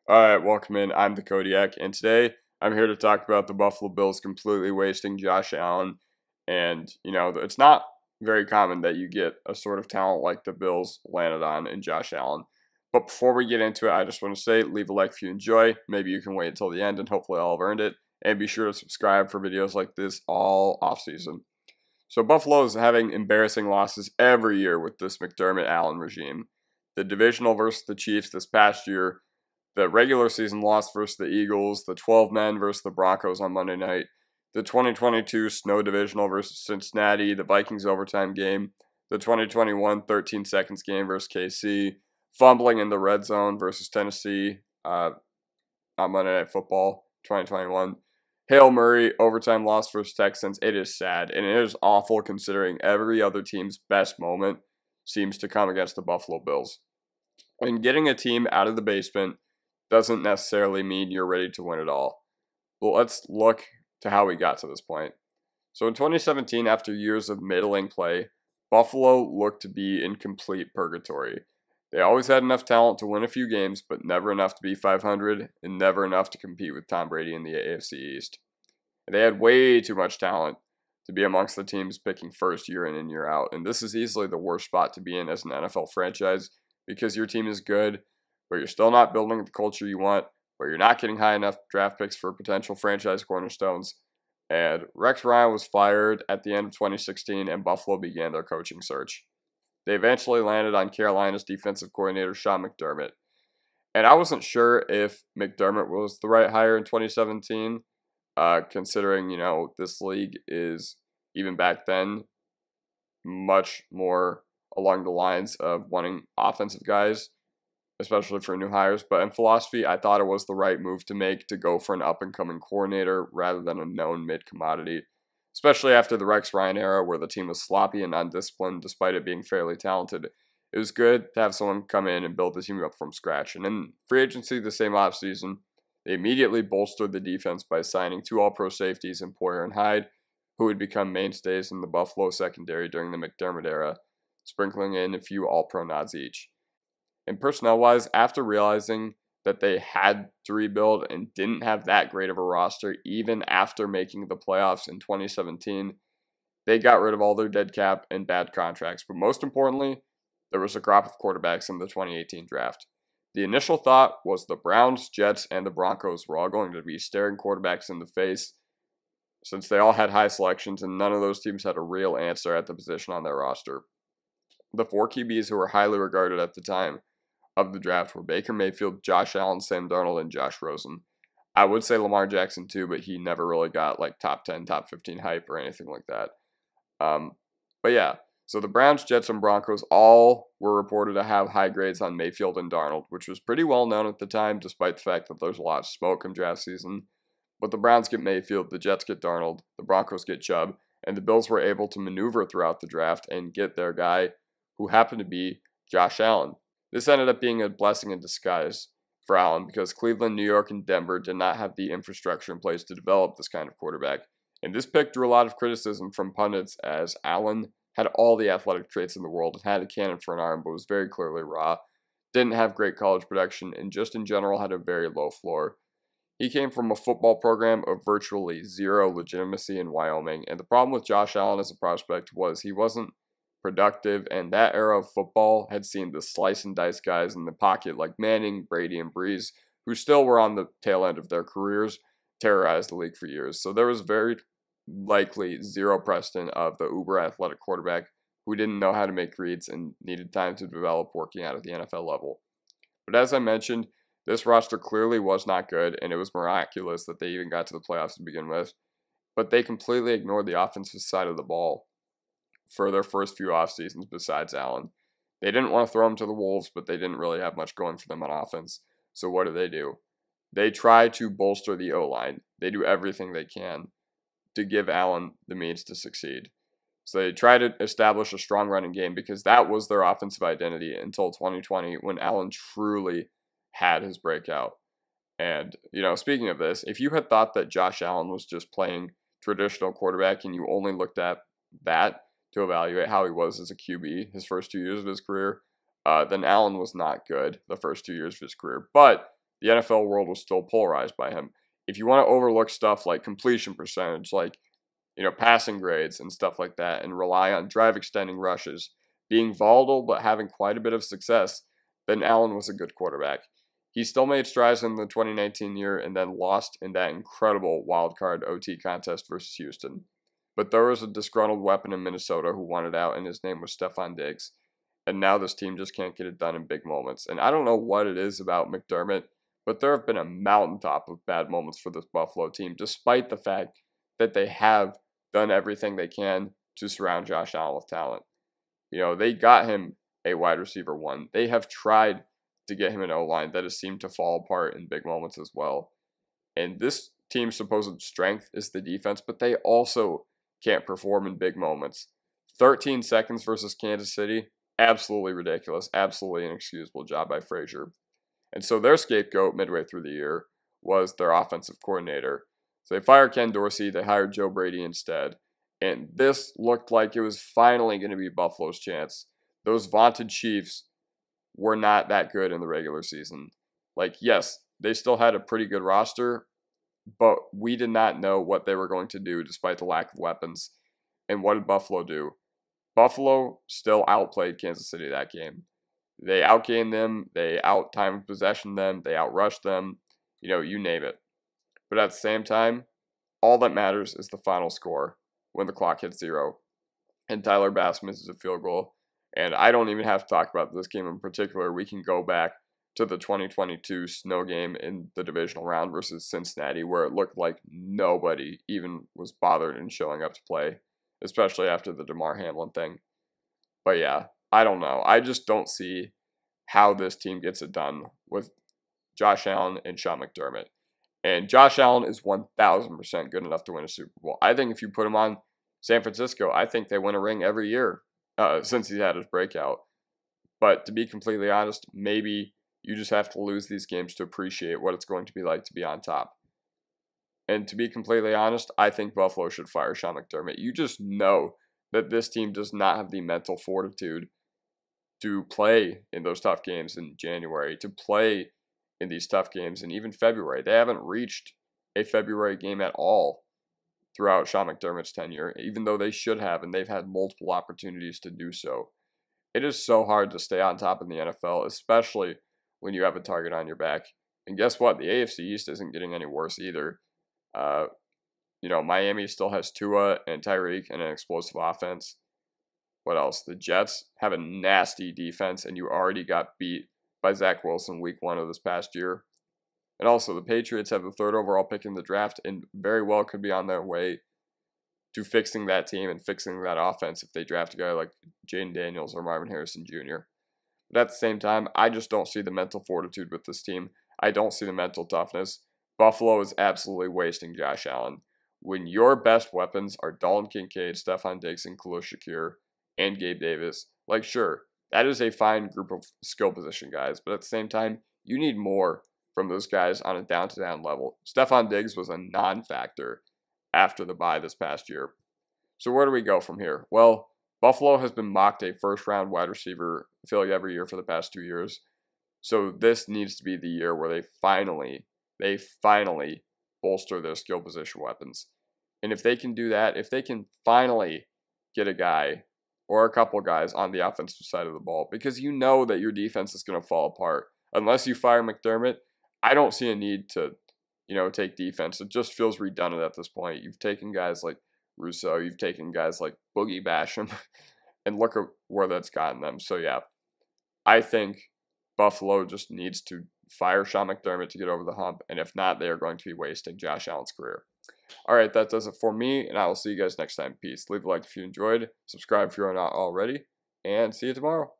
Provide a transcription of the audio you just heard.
Alright, welcome in. I'm the Kodiak, and today I'm here to talk about the Buffalo Bills completely wasting Josh Allen. And, it's not very common that you get a sort of talent like the Bills landed on in Josh Allen. But before we get into it, I just want to say leave a like if you enjoy. Maybe you can wait until the end, and hopefully I'll have earned it. And be sure to subscribe for videos like this all offseason. So, Buffalo is having embarrassing losses every year with this McDermott Allen regime. The divisional versus the Chiefs this past year, the regular season loss versus the Eagles, the 12 men versus the Broncos on Monday night, the 2022 snow divisional versus Cincinnati, the Vikings overtime game, the 2021 13 seconds game versus KC, fumbling in the red zone versus Tennessee on Monday Night Football 2021. Hail Murray overtime loss versus Texans. It is sad, and it is awful considering every other team's best moment seems to come against the Buffalo Bills. And getting a team out of the basement doesn't necessarily mean you're ready to win it all. But let's look to how we got to this point. So in 2017, after years of middling play, Buffalo looked to be in complete purgatory. They always had enough talent to win a few games, but never enough to be 500 and never enough to compete with Tom Brady in the AFC East. And they had way too much talent to be amongst the teams picking first year in and year out. And this is easily the worst spot to be in as an NFL franchise because your team is good, but you're still not building the culture you want, but you're not getting high enough draft picks for potential franchise cornerstones. And Rex Ryan was fired at the end of 2016, and Buffalo began their coaching search. They eventually landed on Carolina's defensive coordinator, Sean McDermott. And I wasn't sure if McDermott was the right hire in 2017, considering, this league is, even back then, much more along the lines of wanting offensive guys, especially for new hires. But in philosophy, I thought it was the right move to make to go for an up-and-coming coordinator rather than a known mid-commodity, especially after the Rex Ryan era where the team was sloppy and undisciplined despite it being fairly talented. It was good to have someone come in and build the team up from scratch. And in free agency the same offseason, they immediately bolstered the defense by signing two all-pro safeties in Poyer and Hyde, who would become mainstays in the Buffalo secondary during the McDermott era, sprinkling in a few all-pro nods each. And personnel-wise, after realizing that they had to rebuild and didn't have that great of a roster, even after making the playoffs in 2017, they got rid of all their dead cap and bad contracts. But most importantly, there was a crop of quarterbacks in the 2018 draft. The initial thought was the Browns, Jets, and the Broncos were all going to be staring quarterbacks in the face since they all had high selections and none of those teams had a real answer at the position on their roster. The four QBs who were highly regarded at the time of the draft were Baker Mayfield, Josh Allen, Sam Darnold, and Josh Rosen. I would say Lamar Jackson too, but he never really got like top 10, top 15 hype or anything like that. But yeah, so the Browns, Jets, and Broncos all were reported to have high grades on Mayfield and Darnold, which was pretty well known at the time, despite the fact that there's a lot of smoke in draft season. But the Browns get Mayfield, the Jets get Darnold, the Broncos get Chubb, and the Bills were able to maneuver throughout the draft and get their guy, who happened to be Josh Allen. This ended up being a blessing in disguise for Allen because Cleveland, New York, and Denver did not have the infrastructure in place to develop this kind of quarterback. And this pick drew a lot of criticism from pundits as Allen had all the athletic traits in the world and had a cannon for an arm, but was very clearly raw, didn't have great college production, and just in general had a very low floor. He came from a football program of virtually zero legitimacy in Wyoming, and the problem with Josh Allen as a prospect was he wasn't productive, and that era of football had seen the slice and dice guys in the pocket like Manning, Brady, and Breeze, who still were on the tail end of their careers, terrorize the league for years. So there was very likely zero precedent of the uber athletic quarterback who didn't know how to make reads and needed time to develop working out at the NFL level. But as I mentioned, this roster clearly was not good, and it was miraculous that they even got to the playoffs to begin with. But they completely ignored the offensive side of the ball for their first few off seasons besides Allen. They didn't want to throw him to the Wolves, but they didn't really have much going for them on offense. So what do? They try to bolster the O-line. They do everything they can to give Allen the means to succeed. So they try to establish a strong running game because that was their offensive identity until 2020 when Allen truly had his breakout. And, speaking of this, if you had thought that Josh Allen was just playing traditional quarterback and you only looked at that to evaluate how he was as a QB his first 2 years of his career, then Allen was not good the first 2 years of his career. But the NFL world was still polarized by him. If you want to overlook stuff like completion percentage, like, passing grades and stuff like that, and rely on drive extending rushes, being volatile but having quite a bit of success, then Allen was a good quarterback. He still made strides in the 2019 year and then lost in that incredible wild card OT contest versus Houston. But there was a disgruntled weapon in Minnesota who wanted out, and his name was Stephon Diggs. And now this team just can't get it done in big moments. And I don't know what it is about McDermott, but there have been a mountaintop of bad moments for this Buffalo team, despite the fact that they have done everything they can to surround Josh Allen with talent. They got him a wide receiver one. They have tried to get him an O-line that has seemed to fall apart in big moments as well. And this team's supposed strength is the defense, but they also can't perform in big moments. 13 seconds versus Kansas City, absolutely ridiculous, absolutely inexcusable job by Frazier. And so their scapegoat midway through the year was their offensive coordinator. So they fired Ken Dorsey, they hired Joe Brady instead. And this looked like it was finally going to be Buffalo's chance. Those vaunted Chiefs were not that good in the regular season. Yes, they still had a pretty good roster, but we did not know what they were going to do despite the lack of weapons. And what did Buffalo do? Buffalo still outplayed Kansas City that game. They outgained them, they out-time of possession them, they outrushed them, you name it. But at the same time, all that matters is the final score when the clock hits 0. And Tyler Bass misses a field goal. And I don't even have to talk about this game in particular. We can go back to the 2022 snow game in the divisional round versus Cincinnati, where it looked like nobody even was bothered in showing up to play, especially after the DeMar Hamlin thing. But yeah, I don't know. I just don't see how this team gets it done with Josh Allen and Sean McDermott. And Josh Allen is 1,000% good enough to win a Super Bowl. I think if you put him on San Francisco, I think they win a ring every year since he's had his breakout. But to be completely honest, maybe you just have to lose these games to appreciate what it's going to be like to be on top. And to be completely honest, I think Buffalo should fire Sean McDermott. You just know that this team does not have the mental fortitude to play in those tough games in January, to play in these tough games in even February. They haven't reached a February game at all throughout Sean McDermott's tenure, even though they should have, and they've had multiple opportunities to do so. It is so hard to stay on top in the NFL, especially when you have a target on your back. And guess what? The AFC East isn't getting any worse either. Miami still has Tua and Tyreek and an explosive offense. What else? The Jets have a nasty defense, and you already got beat by Zach Wilson week 1 of this past year. And also, the Patriots have the 3rd overall pick in the draft and very well could be on their way to fixing that team and fixing that offense if they draft a guy like Jaden Daniels or Marvin Harrison Jr. But at the same time, I just don't see the mental fortitude with this team. I don't see the mental toughness. Buffalo is absolutely wasting Josh Allen. When your best weapons are Dalton Kincaid, Stephon Diggs, and Khalil Shakir, and Gabe Davis, sure, that is a fine group of skill position guys, but at the same time, you need more from those guys on a down-to-down level. Stephon Diggs was a non-factor after the bye this past year. So where do we go from here? Well, Buffalo has been mocked a first-round wide receiver, I feel like every year for the past 2 years. So this needs to be the year where they finally bolster their skill position weapons. And if they can do that, if they can finally get a guy or a couple guys on the offensive side of the ball, because you know that your defense is going to fall apart. Unless you fire McDermott, I don't see a need to, take defense. It just feels redundant at this point. You've taken guys like Russo, you've taken guys like Boogie Basham, and look at where that's gotten them. So yeah, I think Buffalo just needs to fire Sean McDermott to get over the hump, and if not, they are going to be wasting Josh Allen's career. All right, that does it for me, and I will see you guys next time. Peace. Leave a like if you enjoyed, subscribe if you're not already, and see you tomorrow.